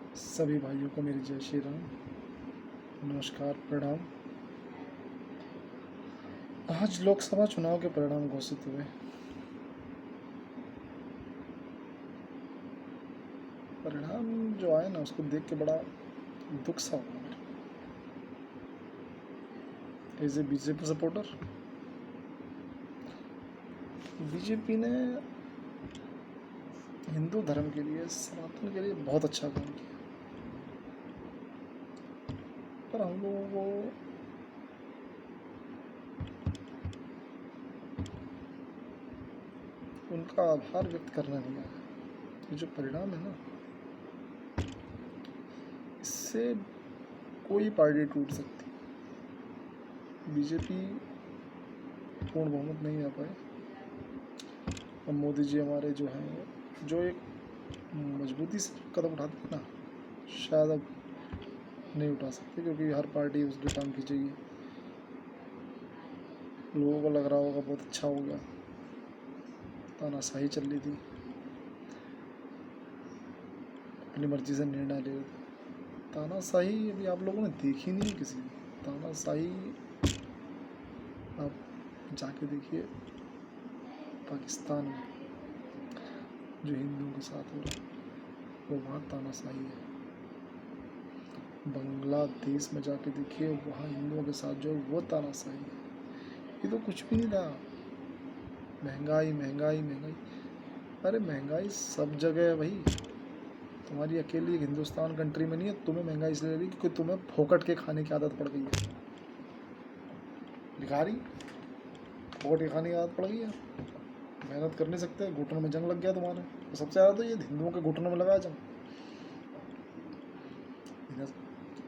सभी भाइयों को मेरी जय श्री राम, नमस्कार, प्रणाम। आज लोकसभा चुनाव के परिणाम घोषित हुए। परिणाम जो आए ना, उसको देख के बड़ा दुख सा हुआ मेरे को। As a BJP supporter, BJP ने हिंदू धर्म के लिए, सनातन के लिए बहुत अच्छा काम किया, पर हम लोगों को उनका आभार व्यक्त करना नहीं आया। ये जो परिणाम है ना, इससे कोई पार्टी टूट सकती। बीजेपी पूर्ण बहुमत नहीं आ पाए। अब मोदी जी हमारे जो हैं, जो एक मजबूती से कदम उठाते हैं ना, शायद अब नहीं उठा सकते, क्योंकि हर पार्टी उसके टांग खींचेगी। लोगों को लग रहा होगा बहुत अच्छा हो गया, तानाशाही चल रही थी, अपनी मर्जी से निर्णय ले रहे थे। तानाशाही अभी आप लोगों ने देखी नहीं किसी में। तानाशाही आप जाके देखिए पाकिस्तान में जो हिंदुओं के साथ हो रहा है, वो वहाँ तानाशाही है। बांग्लादेश में जाके देखिए, वहाँ हिंदुओं के साथ जो वो तानाशाही है। ये तो कुछ भी नहीं था। महंगाई महंगाई महंगाई, अरे महंगाई सब जगह है भाई। तुम्हारी अकेली एक हिंदुस्तान कंट्री में नहीं है। तुम्हें महंगाई इसलिए लगी क्योंकि तुम्हें फोकट के खाने की आदत पड़ गई है। भिखारी फोकट के खाने की आदत पड़ गई है, मेहनत कर नहीं सकते, घुटनों में जंग लग गया तुम्हारे। तो सबसे ज़्यादा तो ये हिंदुओं के घुटनों में लगा जंग।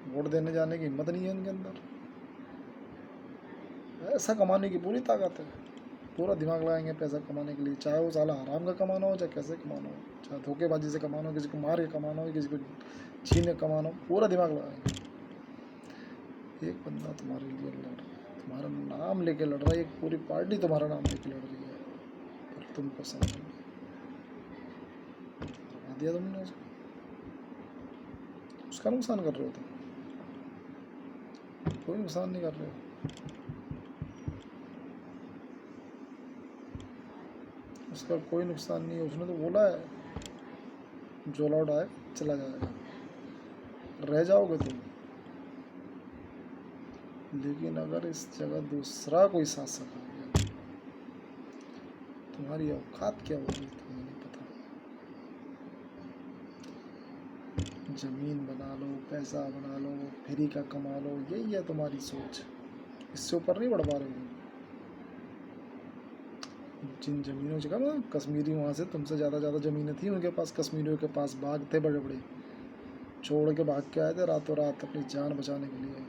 वोट देने जाने की हिम्मत नहीं है इनके अंदर। पैसा कमाने की पूरी ताकत है, पूरा दिमाग लगाएंगे पैसा कमाने के लिए, चाहे वो साला हराम का कमाना हो, चाहे कैसे कमाना हो, चाहे धोखेबाजी से कमाना हो, किसी को मार के कमाना हो, किसी को छीन के कमाना हो, पूरा दिमाग लगाएंगे। एक बंदा तुम्हारे लिए लड़ रहा है, तुम्हारा नाम लेके लड़ रहा है, एक पूरी पार्टी तुम्हारा नाम लेके लड़ रही है, पर तुमको समझ नहीं दिया तुमने उसको। उसका नुकसान कर रहे हो तुम, कोई नुकसान नहीं कर रहे हो। उसका कोई नुकसान नहीं है। उसने तो बोला है, जो लौट आए चला जाएगा, रह जाओगे तुम। लेकिन अगर इस जगह दूसरा कोई शासक आ गया, तुम्हारी औकात क्या होगी तुम्हें नहीं पता। जमीन बना लो, पैसा बना लो, फ्री का कमा लो, यही है तुम्हारी सोच। इससे ऊपर नहीं बढ़ पा रहे हो। जिन जमीनों जगह ना, कश्मीरी वहाँ से तुमसे ज़्यादा ज़मीनें थी उनके पास, कश्मीरियों के पास बाग थे बड़े बड़े, छोड़ के भाग के आए थे रातों रात अपनी जान बचाने के लिए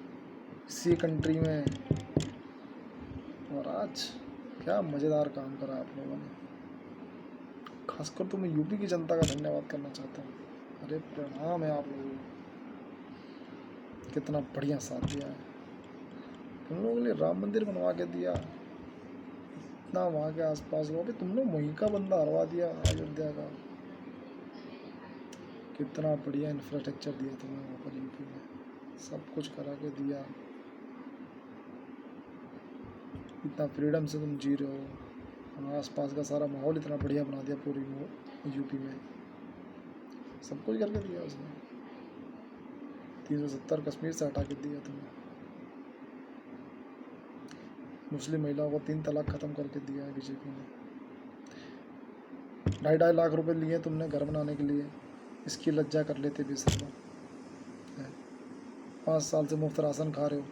इसी कंट्री में। और आज क्या मज़ेदार काम करा आप लोगों ने। खासकर तो मैं यूपी की जनता का धन्यवाद करना चाहता हूँ। अरे प्रणाम है आप लोगों को, कितना बढ़िया साथ दिया है। तुम लोगों के लिए राम मंदिर बनवा के दिया, इतना वहाँ के आसपास हुआ भी, तुम लोग वहीं का बंदा हरवा दिया अयोध्या का। कितना बढ़िया इंफ्रास्ट्रक्चर दिया तुम्हें वहाँ पर यूपी में, सब कुछ करा के दिया। इतना फ्रीडम से तुम जी रहे हो, आसपास का सारा माहौल इतना बढ़िया बना दिया पूरी यूपी में, सब कुछ करके दिया उसने। 370 कश्मीर से हटा के दिया तुम्हें। मुस्लिम महिलाओं को 3 तलाक ख़त्म करके दिया है बीजेपी ने। 2.5 लाख रुपए लिए तुमने घर बनाने के लिए, इसकी लज्जा कर लेते बेशर्मा। 5 साल से मुफ्त राशन खा रहे हो,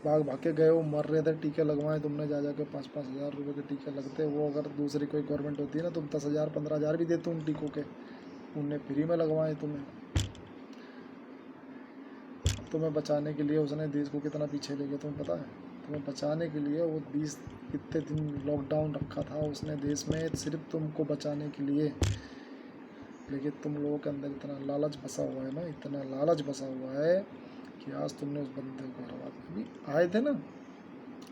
भाग भाग के गए हो, मर रहे थे, टीके लगवाए तुमने जा जाके। 5-5 हज़ार रुपये के टीके लगते, वो अगर दूसरी कोई गवर्नमेंट होती है ना, तुम 10,000 15,000 भी देते उन टीकों के। उनने फ्री में लगवाए तुम्हें। तुम्हें बचाने के लिए उसने देश को कितना पीछे ले गया तुम्हें पता है। तुम्हें बचाने के लिए वो 20 कितने दिन लॉकडाउन रखा था उसने देश में, सिर्फ तुमको बचाने के लिए। लेकिन तुम लोगों के अंदर इतना लालच बसा हुआ है ना, इतना लालच बसा हुआ है कि आज तुमने उस बंदे को हरवा दिया। अभी आए थे ना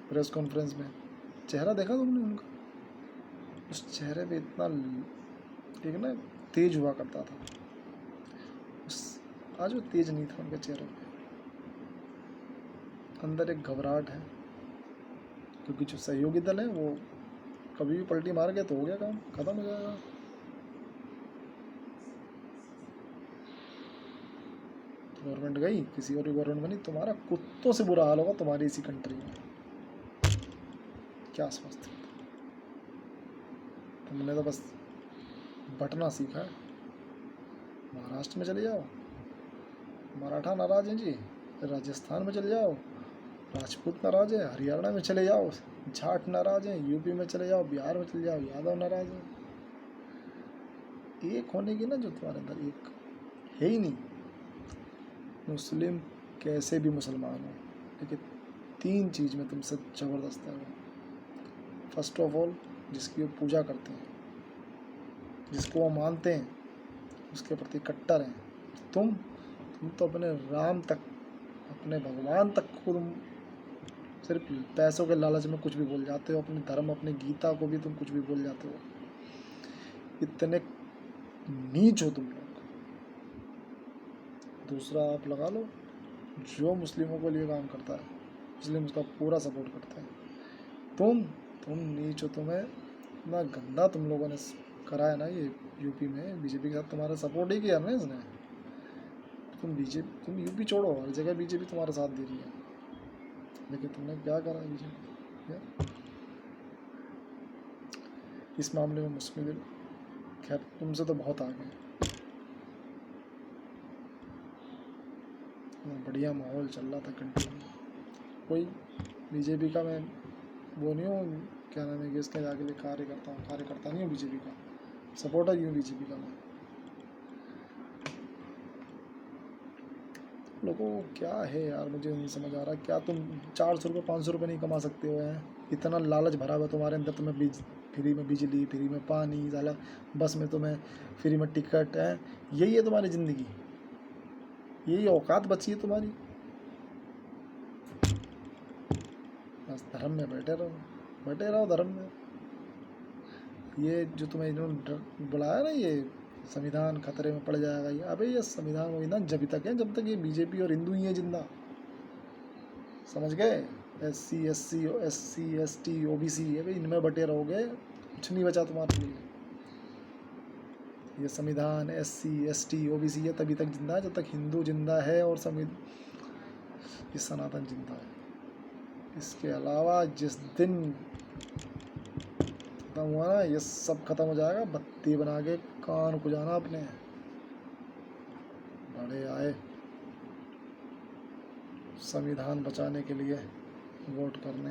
प्रेस कॉन्फ्रेंस में, चेहरा देखा तुमने उनका? उस चेहरे पे इतना एक ना तेज हुआ करता था, आज वो तेज नहीं था उनके चेहरे पे, अंदर एक घबराहट है, क्योंकि जो सहयोगी दल है वो कभी भी पलटी मार गए तो हो गया काम, खत्म हो जाएगा। गवर्नमेंट गई, किसी और की गवर्नमेंट बनी, तुम्हारा कुत्तों से बुरा हाल होगा तुम्हारी इसी कंट्री में। क्या समझते हो तुमने तो बस बटना सीखा है। महाराष्ट्र में चले जाओ, मराठा नाराज हैं जी, राजस्थान में चले जाओ, राजपूत नाराज है, हरियाणा में चले जाओ, जाट नाराज हैं, यूपी में चले जाओ, बिहार में चले जाओ, यादव नाराज है। एक होने की ना जो तुम्हारे अंदर एक है ही नहीं। मुस्लिम कैसे भी मुसलमान हो, लेकिन 3 चीज़ में तुमसे ज़बरदस्त है वो। फर्स्ट ऑफ ऑल, जिसकी वो पूजा करते हैं, जिसको वो मानते हैं, उसके प्रति कट्टर हैं। तुम तो अपने राम तक, अपने भगवान तक को तुम सिर्फ पैसों के लालच में कुछ भी बोल जाते हो। अपने धर्म, अपने गीता को भी तुम कुछ भी बोल जाते हो। इतने नीच हो तुम लोग। दूसरा आप लगा लो, जो मुस्लिमों के लिए काम करता है, मुस्लिम उसका पूरा सपोर्ट करते हैं। तुम नीच हो। तुम्हें इतना गंदा तुम लोगों ने करा है ना ये यूपी में, बीजेपी के साथ तुम्हारा सपोर्ट ही किया ना इसने। तुम यूपी छोड़ो, हर जगह बीजेपी तुम्हारा साथ दे रही है, लेकिन तुमने क्या करा बीजेपी। इस मामले में मुस्लिम लीग खैर तुमसे तो बहुत आगे है। बढ़िया माहौल चल रहा था कंट्री में। कोई बीजेपी का मैं वो नहीं हूँ, क्या नाम है कि इसके आगे लिए कार्यकर्ता नहीं हूँ बीजेपी का, सपोर्टर ही हूँ बीजेपी का मैं। लोगों को क्या है यार, मुझे नहीं समझ आ रहा। क्या तुम 400 रुपये 500 रुपये नहीं कमा सकते हो? हैं इतना लालच भरा हुआ तुम्हारे अंदर। तुम्हें फ्री में बिजली, फ्री में पानी, साला बस में तुम्हें फ्री में टिकट है। यही है तुम्हारी ज़िंदगी, यही औकात बची है तुम्हारी। बस धर्म में बैठे रहो धर्म में। ये जो तुम्हें इन्होंने बुलाया ना, ये संविधान खतरे में पड़ जाएगा, ये अबे ये संविधान जब तक है जब तक ये बीजेपी और हिंदू ही है जिंदा, समझ गए। SC ST OBC है भाई, इनमें बटे रहोगे, कुछ नहीं बचा तुम्हारे लिए। ये संविधान SC ST OBC है तभी तक जिंदा है जब तक हिंदू जिंदा है और ये सनातन जिंदा है। इसके अलावा जिस दिन खत्म हुआ ना, ये सब खत्म हो जाएगा। बत्ती बना के कान को जाना अपने। बड़े आए संविधान बचाने के लिए वोट करने।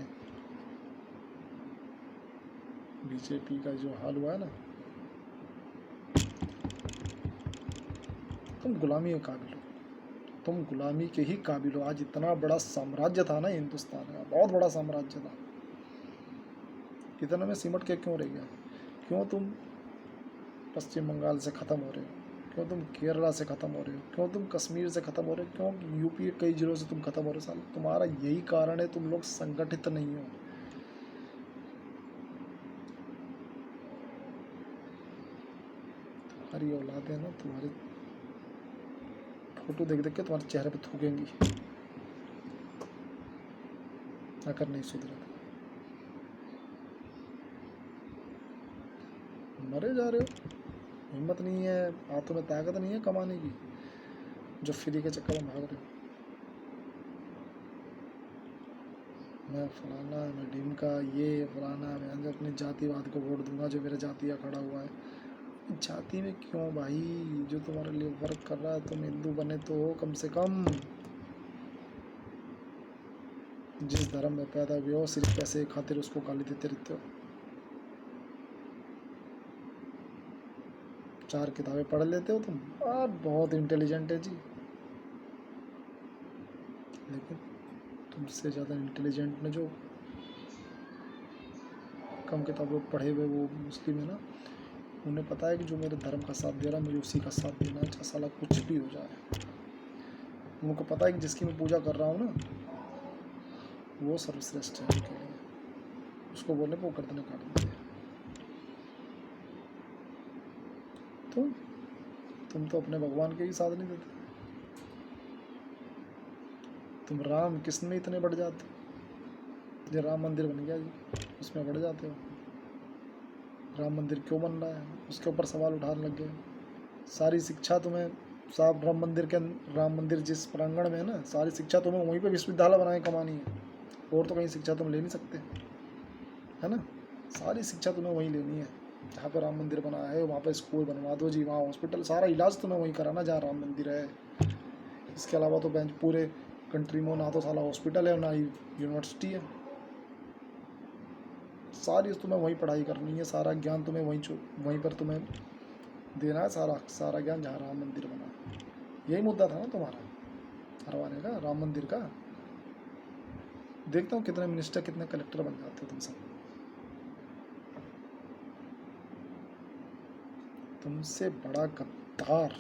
बीजेपी का जो हाल हुआ है ना, तुम गुलामी के काबिल हो, तुम गुलामी के ही काबिल हो। आज इतना बड़ा साम्राज्य था ना हिंदुस्तान का, बहुत बड़ा साम्राज्य था, इतना में सिमट के क्यों रह गया? क्यों तुम पश्चिम बंगाल से ख़त्म हो रहे हो? क्यों तुम केरला से ख़त्म हो रहे हो? क्यों तुम कश्मीर से ख़त्म हो रहे हो? क्यों यूपी के कई जिलों से तुम ख़त्म हो रहे हो? साल तुम्हारा यही कारण है, तुम लोग संगठित नहीं हो। तुम्हारी औलाद है ना, तुम्हारे फोटो देख देख के तुम्हारे चेहरे पे थूकेंगी अगर नहीं सुधरे तो। मरे जा रहे हो, हिम्मत नहीं है, हाथों में ताकत नहीं है कमाने की, जो फ्री के चक्कर में भाग रहे हो। मैं फलाना, मैं ढिमका, ये फलाना, मैं अपनी जातिवाद को वोट दूंगा जो मेरे जाति का खड़ा हुआ है। जाति में क्यों भाई? जो तुम्हारे लिए वर्क कर रहा है, तुम हिंदू बने तो हो कम से कम। जिस धर्म में पैदा हुए हो, सिर्फ पैसे की खातिर उसको गाली देते रहते हो। 4 किताबें पढ़ लेते हो तुम, और बहुत इंटेलिजेंट है जी, लेकिन तुमसे ज़्यादा इंटेलिजेंट में जो कम किताबें पढ़े हुए वो मुस्लिम है ना, उन्हें पता है कि जो मेरे धर्म का साथ दे रहा है मुझे उसी का साथ देना है, चाहे साला कुछ भी हो जाए। उनको पता है कि जिसकी मैं पूजा कर रहा हूँ ना, वो सर्वश्रेष्ठ है उनके लिए, उसको बोलने पर वो गर्दन काट देते हैं। तुम तो अपने भगवान के ही साथ नहीं देते। तुम राम कृष्ण में इतने बढ़ जाते हो, ये राम मंदिर बन गया जी, उसमें बढ़ जाते हो। राम मंदिर क्यों बन रहा है, उसके ऊपर सवाल उठाने लग गए। सारी शिक्षा तुम्हें साहब राम मंदिर जिस प्रांगण में है ना, सारी शिक्षा तुम्हें वहीं पे विश्वविद्यालय बनाए कमानी है, और तो कहीं शिक्षा तुम ले नहीं सकते, है ना। सारी शिक्षा तुम्हें वहीं लेनी है, जहाँ पे राम मंदिर बना है वहाँ पे स्कूल बनवा दो जी, वहाँ हॉस्पिटल, सारा इलाज तुम्हें वहीं कराना जहाँ राम मंदिर है। इसके अलावा तो बेंच पूरे कंट्री में ना तो साला हॉस्पिटल है ना ही यूनिवर्सिटी है। सारी तुम्हें वहीं पढ़ाई करनी है, सारा ज्ञान तुम्हें वहीं पर तुम्हें देना है, सारा ज्ञान जहाँ राम मंदिर बना है। यही मुद्दा था ना तुम्हारा हरवाने का, राम मंदिर का। देखता हूँ कितने मिनिस्टर कितने कलेक्टर बन जाते हो तुम सब। तुमसे बड़ा गद्दार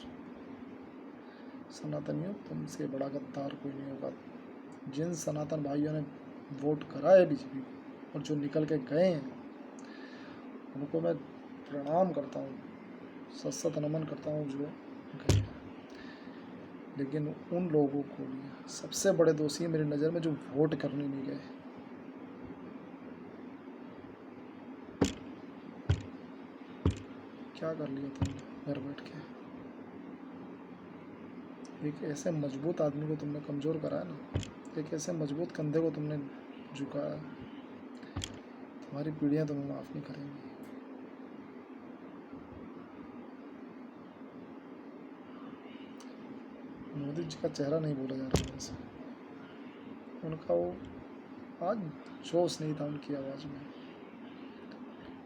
सनातनियों, तुमसे बड़ा गद्दार कोई नहीं होगा। जिन सनातन भाइयों ने वोट करा है बीजेपी और जो निकल के गए हैं, उनको मैं प्रणाम करता हूँ, सत नमन करता हूँ जो गए हैं। लेकिन उन लोगों को भी सबसे बड़े दोषी मेरी नज़र में जो वोट करने नहीं गए। क्या कर लिया तुमने घर बैठ के, एक ऐसे मजबूत आदमी को तुमने कमज़ोर कराया ना, एक ऐसे मजबूत कंधे को तुमने झुकाया, तुम्हारी पीढ़ियाँ तुम्हें माफ़ नहीं करेंगी। मोदी जी का चेहरा नहीं भूला जा रहा मेरे से, उनका वो आज जोश नहीं था उनकी आवाज़ में,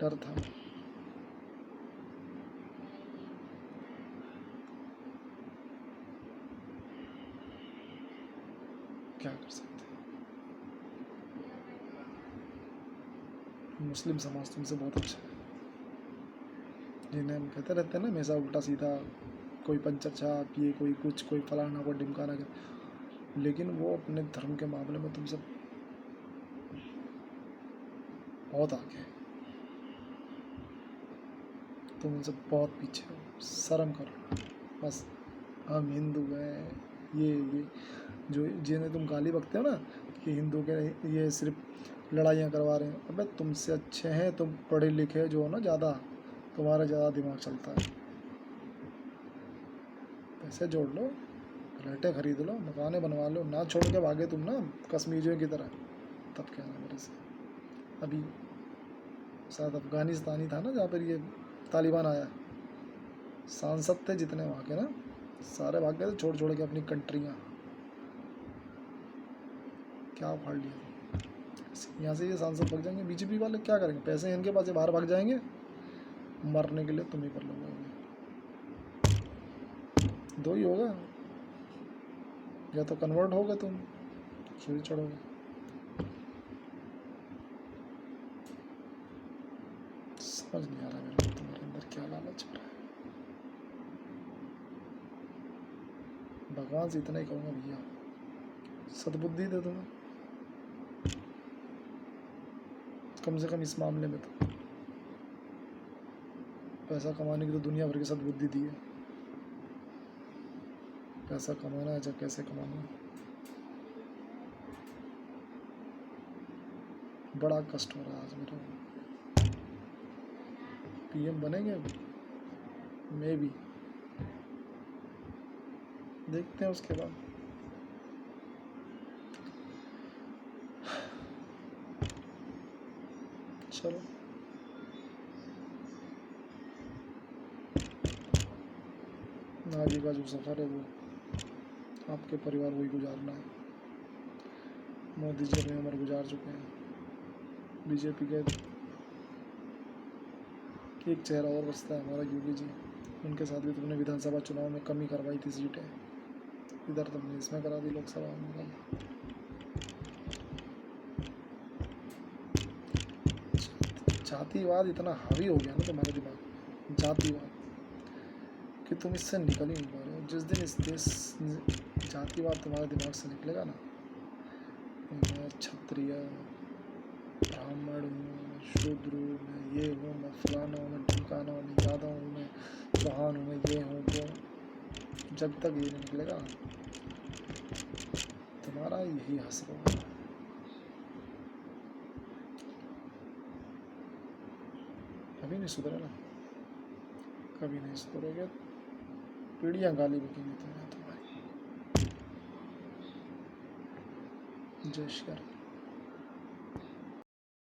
डर था। क्या कर सकते हैं, मुस्लिम समाज तुमसे बहुत अच्छा है, जिन्हें हम कहते रहते हैं ना हमेशा उल्टा सीधा, कोई पंचर छाप, ये कोई कुछ, कोई फलाना, कोई ढिमकाना, लेकिन वो अपने धर्म के मामले में तुमसे बहुत आगे, तुम उनसे बहुत पीछे हो। शर्म करो बस। हम हिंदू हैं, ये जो जिन्हें तुम गाली बकते हो ना कि हिंदू के ये सिर्फ लड़ाइयाँ करवा रहे हैं, अबे तुमसे अच्छे हैं तुम पढ़े लिखे जो हो ना ज़्यादा, तुम्हारा ज़्यादा दिमाग चलता है। पैसे जोड़ लो, फ्लैटें खरीद लो, मकाने बनवा लो, ना छोड़ के भागे तुम ना कश्मीरियों की तरह, तब कहना मेरे से। अभी शायद अफ़गानिस्तानी था ना जहाँ पर ये तालिबान आया, सांसद थे जितने वहाँ के ना, सारे भाग गए थे छोड़ छोड़ के अपनी कंट्रियाँ। क्या उखाड़ लिया, यहाँ से ये सांसद भाग जाएंगे, बीजेपी वाले क्या करेंगे, पैसे इनके पास, बाहर भाग जाएंगे, मरने के लिए तुम ही पर लोग होंगे। दो ही होगा, या तो कन्वर्ट होगे तुम, सूर्य चढ़ोगे। समझ नहीं आ रहा मेरे को तुम्हारे अंदर क्या लालच हो रहा है। भगवान से इतना ही कहूँगा भैया, सद्बुद्धि दे तुम्हें कम से कम इस मामले में तो। पैसा कमाने की तो दुनिया भर की सद्बुद्धि दी है, पैसा कमाना है चाहे कैसे कमाना है। बड़ा कष्ट हो रहा है आज मेरे को। पीएम बनेंगे मे भी, देखते हैं उसके बाद। चलो आगे का जो सफ़र है वो आपके परिवार वही गुजारना है। मोदी जी अपनी उम्र गुजार चुके हैं, बीजेपी के एक चेहरा और बचता है हमारा योगी जी, उनके साथ भी तुमने विधानसभा चुनाव में कमी करवाई थी सीटें, इधर तुमने इसमें करा दी लोकसभा में। जातिवाद इतना हावी हो गया ना तुम्हारे दिमाग में, जातिवाद, कि तुम इससे निकल ही नहीं पा रहे हो। जिस दिन इस देश जातिवाद तुम्हारे दिमाग से निकलेगा ना, मैं क्षत्रिय, ब्राह्मण हूँ, शूद्र हूँ, मैं ये हूँ, मैं फलाना हूँ, मैं ढिमकाना हूँ, मैं यादव हूँ, मैं चौहान हूँ, मैं ये हूँ वो, जब तक ये नहीं निकलेगा तुम्हारा यही हसर होगा। कभी नहीं सुधरे ना, कभी नहीं सुधरेगे। पीढ़ियाँ गाली बकेंगी तुम्हें तुम्हारी। जय श्री राम।